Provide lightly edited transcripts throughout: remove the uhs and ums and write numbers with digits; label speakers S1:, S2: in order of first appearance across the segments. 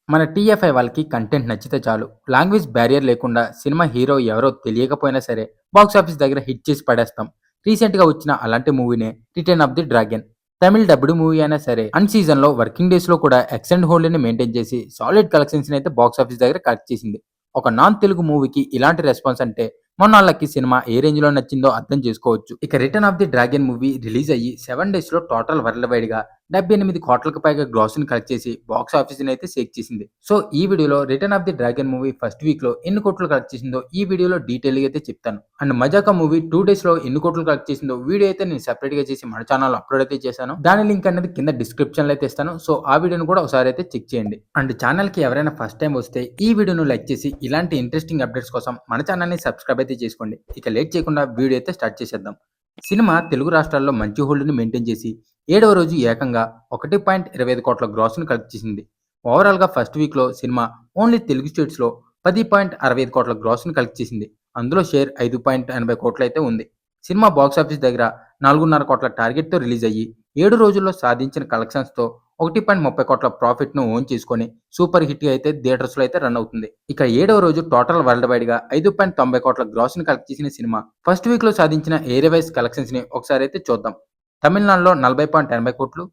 S1: మన టీఎఫ్ఐ వాళ్ళకి కంటెంట్ నచ్చితే చాలు. లాంగ్వేజ్ బ్యారియర్ లేకుండా సినిమా హీరో ఎవరో తెలియకపోయినా సరే బాక్స్ ఆఫీస్ దగ్గర హిట్ చేసి పడేస్తాం. రీసెంట్‌గా వచ్చిన అలాంటి మూవీనే 'Return of the Dragon'. Tamil dubbed movie అయినా సరే అన్ సీజన్‌లో వర్కింగ్ డేస్‌లో కూడా ఎక్స్‌టెండ్ హోల్డ్‌ని మెయింటైన్ చేసి సాలిడ్ కలెక్షన్స్‌ని అయితే బాక్స్ ఆఫీస్ దగ్గర కలెక్ట్ చేసింది. ఒక నాన్ తెలుగు మూవీకి ఇలాంటి రెస్పాన్స్ అంటే మొన్నాళ్ళకి సినిమా ఏ రేంజ్‌లో నచ్చిందో అర్థం చేసుకోవచ్చు. ఇక 'return of the dragon' movie release అయ్యి 7 డేస్‌లో టోటల్ వరల్డ్ వైడ్‌గా 78 కోట్లకు పైగా గ్రాస్‌ని కలెక్ట్ చేసి బాక్స్ ఆఫీస్‌ని అయితే షేక్ చేసింది. సో ఈ వీడియోలో 'return of the dragon' movie first వీక్‌లో ఎన్ని కోట్లు కలెక్ట్ చేసిందో ఈ వీడియోలో డీటెయిల్‌గా అయితే చెప్తాను. అండ్ 'మజాకా' మూవీ 2 డేస్‌లో ఎన్ని కోట్లు కలెక్ట్ చేసిందో వీడియో అయితే నేను సెపరేట్‌గా చేసి మన ఛానెల్‌లో అప్‌లోడ్ అయితే చేశాను. దాని లింక్ అనేది కింద డిస్క్రిప్షన్‌లో అయితే ఇస్తాను. సో ఆ వీడియోని కూడా ఒకసారి అయితే చెక్ చేయండి. అండ్ ఛానెల్‌కి ఎవరైనా ఫస్ట్ టైం వస్తే ఈ వీడియోను లైక్ చేసి ఇలాంటి ఇంట్రెస్టింగ్ అప్డేట్స్ కోసం మన ఛానెల్‌ని సబ్స్క్రైబ్ అయితే చేసుకోండి. ఇక లేట్ చేయకుండా వీడియో అయితే స్టార్ట్ చేసేద్దాం. సినిమా తెలుగు రాష్ట్రాల్లో మంచి హోల్డ్‌ని మెయింటైన్ చేసి 7వ రోజు ఏకంగా 1.25 కోట్ల గ్రాస్‌ని కలెక్ట్ చేసింది. ఓవరాల్‌గా ఫస్ట్ వీక్‌లో సినిమా ఓన్లీ తెలుగు స్టేట్స్‌లో 10.65 కోట్ల గ్రాస్‌ని కలెక్ట్ చేసింది. అందులో షేర్ 5.80 కోట్లయితే ఉంది. సినిమా బాక్స్ ఆఫీస్ దగ్గర 4.5 కోట్ల టార్గెట్‌తో రిలీజ్ అయ్యి 7 రోజుల్లో సాధించిన కలెక్షన్స్‌తో 1.30 కోట్ల ప్రాఫిట్‌ను ఓన్ చేసుకొని సూపర్ హిట్‌గా అయితే థియేటర్స్‌లో అయితే రన్ అవుతుంది. ఇక 7వ రోజు టోటల్ వరల్డ్ వైడ్‌గా 5.90 కోట్ల గ్రాస్‌ని కలెక్ట్ చేసిన సినిమా ఫస్ట్ వీక్‌లో సాధించిన ఏరియా వైస్ కలెక్షన్స్‌ని ఒకసారి అయితే చూద్దాం. తమిళనాడులో 40.80 కోట్లు,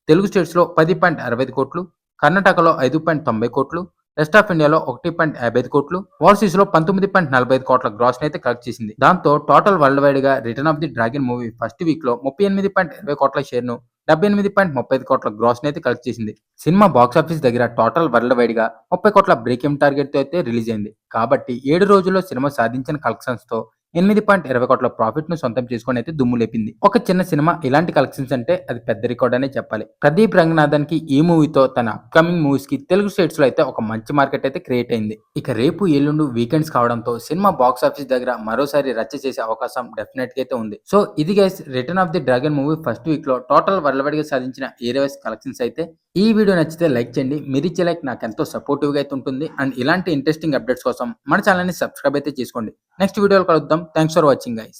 S1: తెలుగు స్టేట్స్‌లో 10.65 కోట్లు, కర్ణాటకలో 5.90 కోట్లు, రెస్ట్ ఆఫ్ ఇండియాలో 1.55 కోట్లు, ఓవర్సీస్‌లో 19.45 కోట్ల గ్రాస్‌ని అయితే కలెక్ట్ చేసింది. దాంతో టోటల్ వరల్డ్ వైడ్‌గా 'return of the dragon' movie first వీక్‌లో 38.20 కోట్ల షేర్‌ను 78.35 కోట్ల గ్రాస్‌ని అయితే కలెక్ట్ చేసింది. సినిమా బాక్స్ ఆఫీస్ దగ్గర టోటల్ వరల్డ్ వైడ్‌గా 30 కోట్ల బ్రేక్ ఈవెన్ టార్గెట్‌తో అయితే రిలీజ్ అయింది. కాబట్టి 7 రోజుల్లో సినిమా సాధించిన కలెక్షన్స్‌తో 8.20 కోట్ల ప్రాఫిట్‌ను సొంతం చేసుకొని అయితే దుమ్ము లేపింది. ఒక చిన్న సినిమా ఇలాంటి కలెక్షన్స్ అంటే అది పెద్ద రికార్డ్ అనే చెప్పాలి. ప్రదీప్ రంగనాథన్‌కి ఈ మూవీతో తన అప్‌కమింగ్ మూవీస్‌కి తెలుగు స్టేట్స్‌లో అయితే ఒక మంచి మార్కెట్ అయితే క్రియేట్ అయింది. ఇక రేపు, ఎల్లుండి వీకెండ్స్ కావడంతో సినిమా బాక్స్ ఆఫీస్ దగ్గర మరోసారి రచ్చ చేసే అవకాశం డెఫినెట్‌గా అయితే ఉంది. సో ఇది guys 'return of the dragon' movie first వీక్‌లో టోటల్ వరల్డ్ వైడ్‌గా సాధించిన ఏరియా వైస్ కలెక్షన్స్ అయితే. ఈ వీడియో నచ్చితే లైక్ చేయండి. మీరిచ్చే లైక్ నాకెంతో సపోర్టివ్‌గా అయితే ఉంటుంది. అండ్ ఇలాంటి ఇంట్రెస్టింగ్ అప్డేట్స్ కోసం మన ఛానెల్‌ని సబ్స్క్రైబ్ అయితే చేసుకోండి. నెక్స్ట్ వీడియోలో కలుద్దాం. Thanks for watching guys.